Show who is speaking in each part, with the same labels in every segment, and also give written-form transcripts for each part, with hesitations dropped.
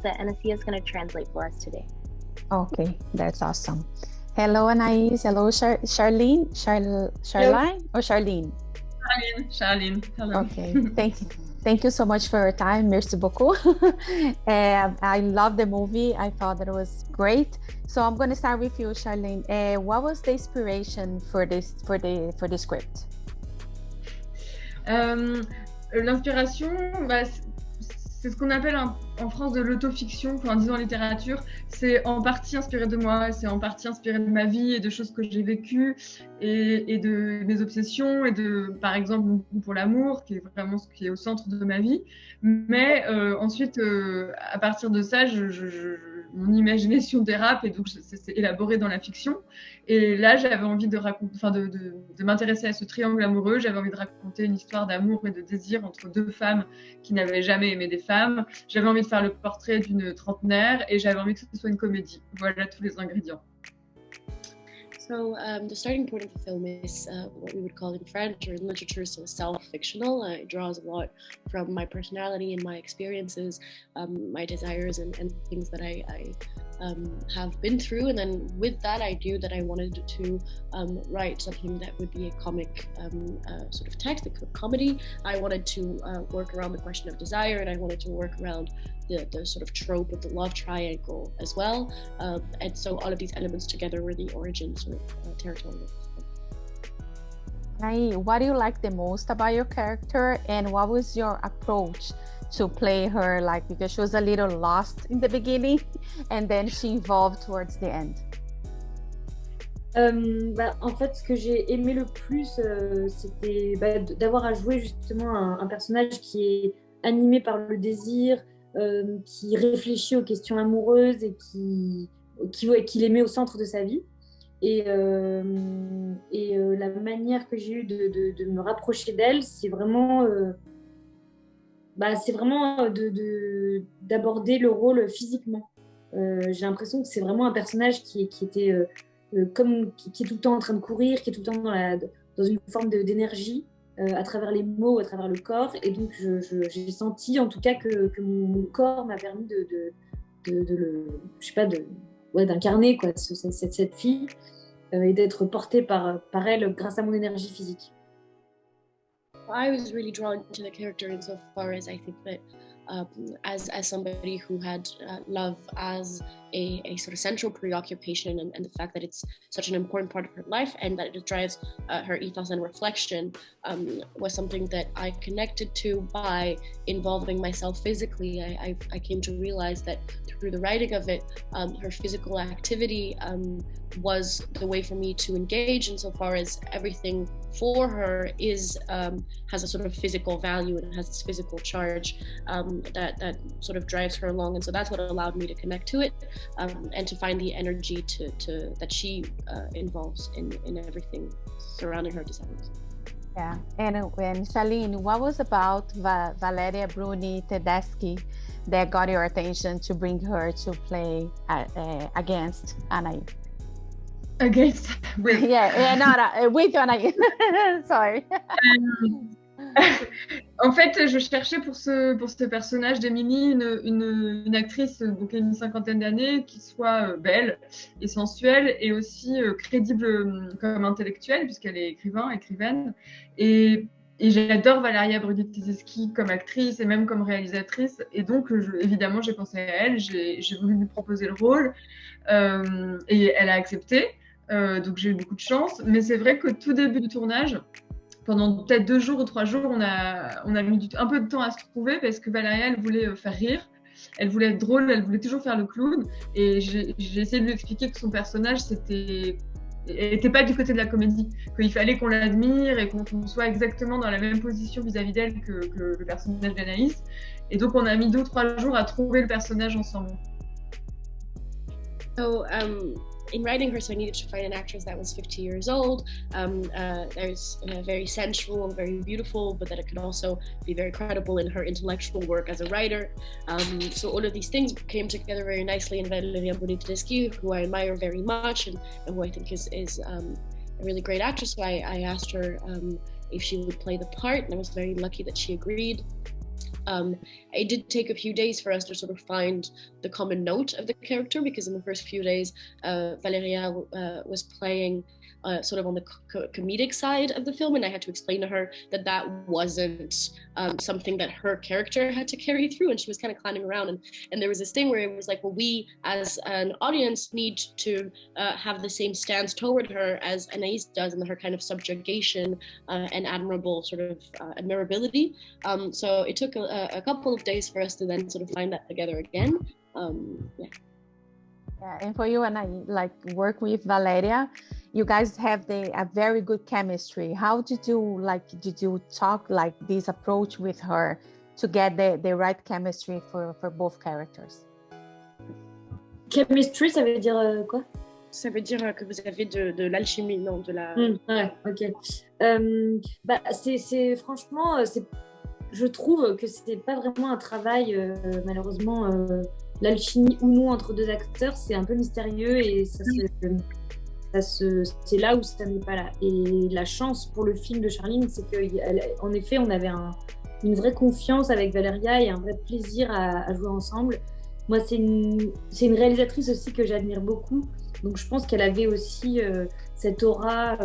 Speaker 1: that Anaïs is going to translate for us today.
Speaker 2: Okay, that's awesome. Hello, Anais. Hello, Charline. Charline or Charline?
Speaker 3: Charline. Hello.
Speaker 2: Okay, thank you so much for your time. Merci beaucoup. I love the movie. I thought that it was great. So I'm going to start with you, Charline. What was the inspiration for the script?
Speaker 3: L'inspiration, c'est ce qu'on appelle en France de l'autofiction, enfin, disons en littérature. C'est en partie inspiré de moi, c'est en partie inspiré de ma vie et de choses que j'ai vécues et de mes obsessions et de, par exemple, mon goût pour l'amour, qui est vraiment ce qui est au centre de ma vie. Mais ensuite, à partir de ça, mon imagination dérape et donc c'est élaboré dans la fiction. Et là, j'avais envie de m'intéresser à ce triangle amoureux. J'avais envie de raconter une histoire d'amour et de désir entre deux femmes qui n'avaient jamais aimé des femmes. J'avais envie de faire le portrait d'une trentenaire et j'avais envie que ce soit une comédie. Voilà tous les ingrédients.
Speaker 4: So the starting point of the film is what we would call in French or in literature, so self-fictional. It draws a lot from my personality and my experiences, my desires and things that I have been through. And then with that, I knew that I wanted to write something that would be a comic sort of text, a comedy. I wanted to work around the question of desire, and I wanted to work around the sort of trope of the love triangle as well. And so all of these elements together were the origin sort of territory.
Speaker 2: What do you like the most about your character, and what was your approach to play her, like, because she was a little lost in the beginning and then she evolved towards the end?
Speaker 5: En fait, ce que j'ai aimé le plus, c'était d'avoir à jouer justement un personnage qui est animé par le désir, qui réfléchit aux questions amoureuses et qui les met au centre de sa vie. Et la manière que j'ai eue de me rapprocher d'elle, c'est vraiment d'aborder le rôle physiquement. J'ai l'impression que c'est vraiment un personnage qui est tout le temps en train de courir, qui est tout le temps dans une forme d'énergie à travers les mots, à travers le corps. Et donc j'ai senti en tout cas que mon corps m'a permis d'incarner quoi, cette fille et d'être portée par elle grâce à mon énergie physique.
Speaker 4: I was really drawn to the character insofar as I think that as somebody who had love as a sort of central preoccupation and the fact that it's such an important part of her life and that it drives her ethos and reflection was something that I connected to by involving myself physically. I came to realize that through the writing of it, her physical activity was the way for me to engage insofar as everything for her has a sort of physical value and has this physical charge that sort of drives her along, and so that's what allowed me to connect to it and to find the energy that she involves in everything surrounding her desires.
Speaker 2: Yeah, and Charline, what was about Valeria Bruni Tedeschi that got your attention to bring her to play against Anais?
Speaker 3: Against? With.
Speaker 2: With Anais. Sorry.
Speaker 3: En fait, je cherchais pour ce personnage d'Émilie une actrice donc une cinquantaine d'années qui soit belle et sensuelle et aussi crédible comme intellectuelle puisqu'elle est écrivaine et j'adore Valeria Bruni-Tedeschi comme actrice et même comme réalisatrice et donc évidemment j'ai pensé à elle, j'ai voulu lui proposer le rôle et elle a accepté, donc j'ai eu beaucoup de chance, mais c'est vrai qu'au tout début du tournage, pendant peut-être 2 jours ou 3 jours, on a mis un peu de temps à se trouver parce que Valeria, elle voulait faire rire, elle voulait être drôle, elle voulait toujours faire le clown. Et j'ai essayé de lui expliquer que son personnage, était pas du côté de la comédie, qu'il fallait qu'on l'admire et qu'on soit exactement dans la même position vis-à-vis d'elle que le personnage d'Anaïs. Et donc, on a mis 2 ou 3 jours à trouver le personnage ensemble.
Speaker 4: So, in writing her, so I needed to find an actress that was 50 years old, there's very sensual and very beautiful, but that it could also be very credible in her intellectual work as a writer. So all of these things came together very nicely in Valeria Bruni-Tedeschi, who I admire very much and who I think is a really great actress. So I asked her if she would play the part, and I was very lucky that she agreed. It did take a few days for us to sort of find the common note of the character, because in the first few days, Valeria was playing sort of on the comedic side of the film, and I had to explain to her that that wasn't something that her character had to carry through, and she was kind of clowning around, and there was this thing where it was like, well, we as an audience need to have the same stance toward her as Anaïs does, and her kind of subjugation and admirable sort of admirability. So it took a couple of days for us to then sort of find that together again. Yeah,
Speaker 2: and for you and I like work with Valeria, you guys have a very good chemistry. How did you talk like this approach with her to get the right chemistry for both characters?
Speaker 5: Chemistry, ça veut dire quoi?
Speaker 4: Ça veut dire que vous avez de l'alchimie, non, de la...
Speaker 5: ouais, ok. C'est franchement, je trouve que c'était pas vraiment un travail, malheureusement, l'alchimie ou non entre deux acteurs, c'est un peu mystérieux et c'est là où ça n'est pas là. Et la chance pour le film de Charline, c'est qu'en effet, on avait une vraie confiance avec Valeria et un vrai plaisir à jouer ensemble. Moi, c'est une réalisatrice aussi que j'admire beaucoup. Donc, je pense qu'elle avait aussi cette aura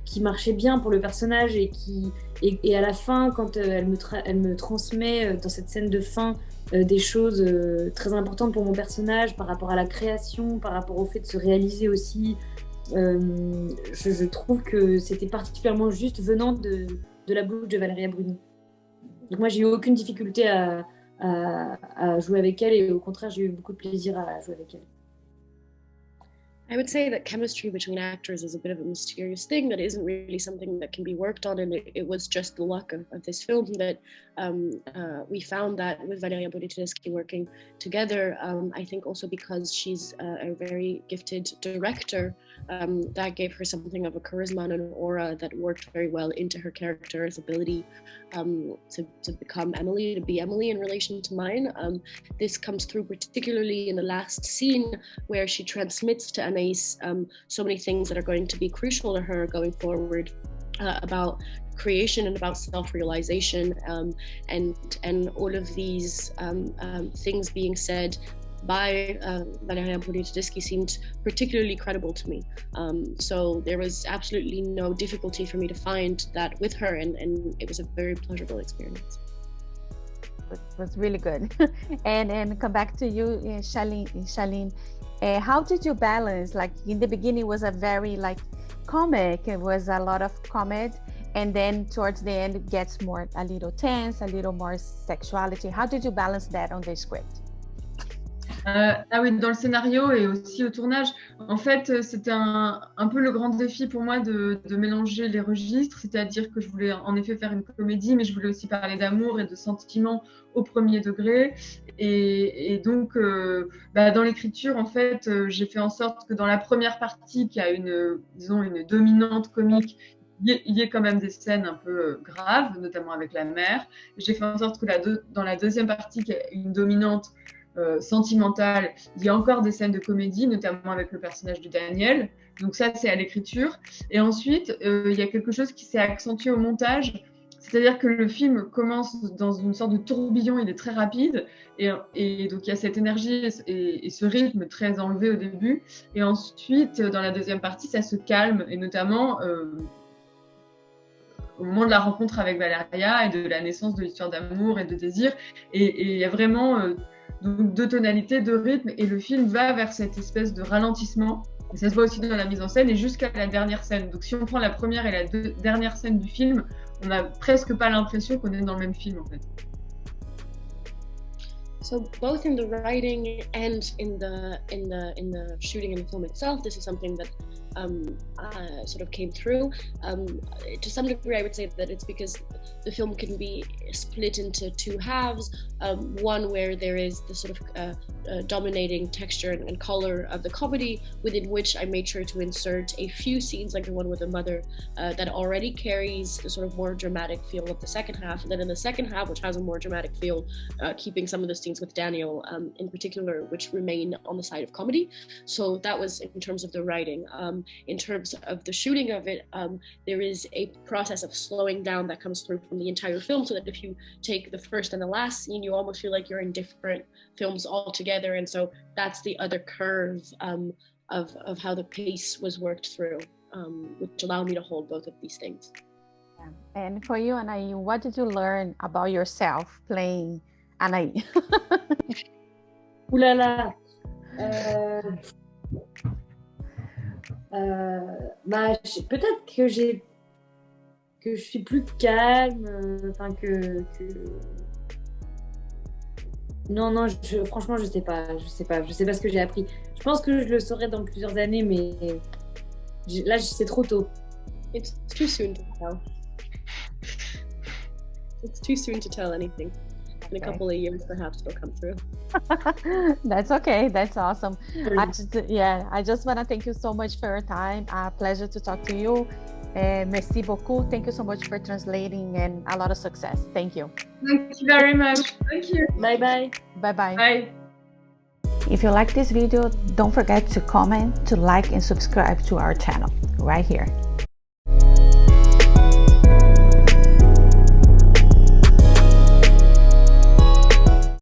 Speaker 5: qui marchait bien pour le personnage et à la fin, quand elle me transmet dans cette scène de fin des choses très importantes pour mon personnage par rapport à la création, par rapport au fait de se réaliser aussi. Je trouve que c'était particulièrement juste venant de la bouche de Valeria Bruni. Donc moi, j'ai eu aucune difficulté à jouer avec elle et au contraire, j'ai eu beaucoup de plaisir à jouer avec elle.
Speaker 4: I would say that chemistry between actors is a bit of a mysterious thing that isn't really something that can be worked on, and it was just the luck of this film that we found that with Valeria Bruni Tedeschi working together. I think also because she's a very gifted director, that gave her something of a charisma and an aura that worked very well into her character's ability to become Emily, to be Emily in relation to mine. This comes through particularly in the last scene where she transmits to Anais so many things that are going to be crucial to her going forward about creation and about self-realization, and all of these things being said by Valeria Bruni Tedeschi seemed particularly credible to me. So there was absolutely no difficulty for me to find that with her, and it was a very pleasurable experience.
Speaker 2: It was really good. and come back to you, Charline. How did you balance, like in the beginning it was a very like comic, it was a lot of comedy, and then towards the end it gets more a little tense, a little more sexuality. How did you balance that on the script?
Speaker 3: Ah oui, dans le scénario et aussi au tournage. En fait, c'était un peu le grand défi pour moi de mélanger les registres, c'est-à-dire que je voulais en effet faire une comédie, mais je voulais aussi parler d'amour et de sentiments au premier degré. Et donc, dans l'écriture, en fait, j'ai fait en sorte que dans la première partie, qui a une dominante comique, il y ait quand même des scènes un peu graves, notamment avec la mère. J'ai fait en sorte que dans la deuxième partie, qui a une dominante sentimentale, il y a encore des scènes de comédie, notamment avec le personnage de Daniel. Donc ça, c'est à l'écriture. Et ensuite, il y a quelque chose qui s'est accentué au montage, c'est-à-dire que le film commence dans une sorte de tourbillon, il est très rapide, et donc il y a cette énergie et ce rythme très enlevé au début. Et ensuite, dans la deuxième partie, ça se calme, et notamment au moment de la rencontre avec Valeria et de la naissance de l'histoire d'amour et de désir. Et il y a vraiment donc deux tonalités, deux rythmes, et le film va vers cette espèce de ralentissement. Et ça se voit aussi dans la mise en scène et jusqu'à la dernière scène. Donc si on prend la première et la dernière scène du film, on n'a presque pas l'impression qu'on est dans le même film en fait.
Speaker 4: So both in the writing and in the shooting in the film itself, this is something that sort of came through. To some degree, I would say that it's because the film can be split into two halves. One where there is the sort of dominating texture and color of the comedy, within which I made sure to insert a few scenes, like the one with the mother, that already carries the sort of more dramatic feel of the second half. And then in the second half, which has a more dramatic feel, keeping some of the scenes with Daniel in particular, which remain on the side of comedy. So that was in terms of the writing. in terms of the shooting of it, there is a process of slowing down that comes through from the entire film, so that if you take the first and the last scene, you almost feel like you're in different films altogether. And so that's the other curve of how the pace was worked through, which allowed me to hold both of these things.
Speaker 2: And for you, Anais, what did you learn about yourself playing Anais?
Speaker 5: Ouh là là. Peut-être que je suis plus calme, enfin non, franchement je sais pas ce que j'ai appris. Je pense que je le saurai dans plusieurs années, mais là c'est trop tôt.
Speaker 4: It's too soon to tell. It's too soon to tell anything. In a couple of years, perhaps it'll come through.
Speaker 2: That's okay. That's awesome. I just want to thank you so much for your time. Pleasure to talk to you. Merci beaucoup. Thank you so much for translating, and a lot of success. Thank you.
Speaker 3: Thank you very much. Thank you.
Speaker 5: Bye bye.
Speaker 2: Bye bye.
Speaker 3: Bye.
Speaker 2: If you like this video, don't forget to comment, to like, and subscribe to our channel right here.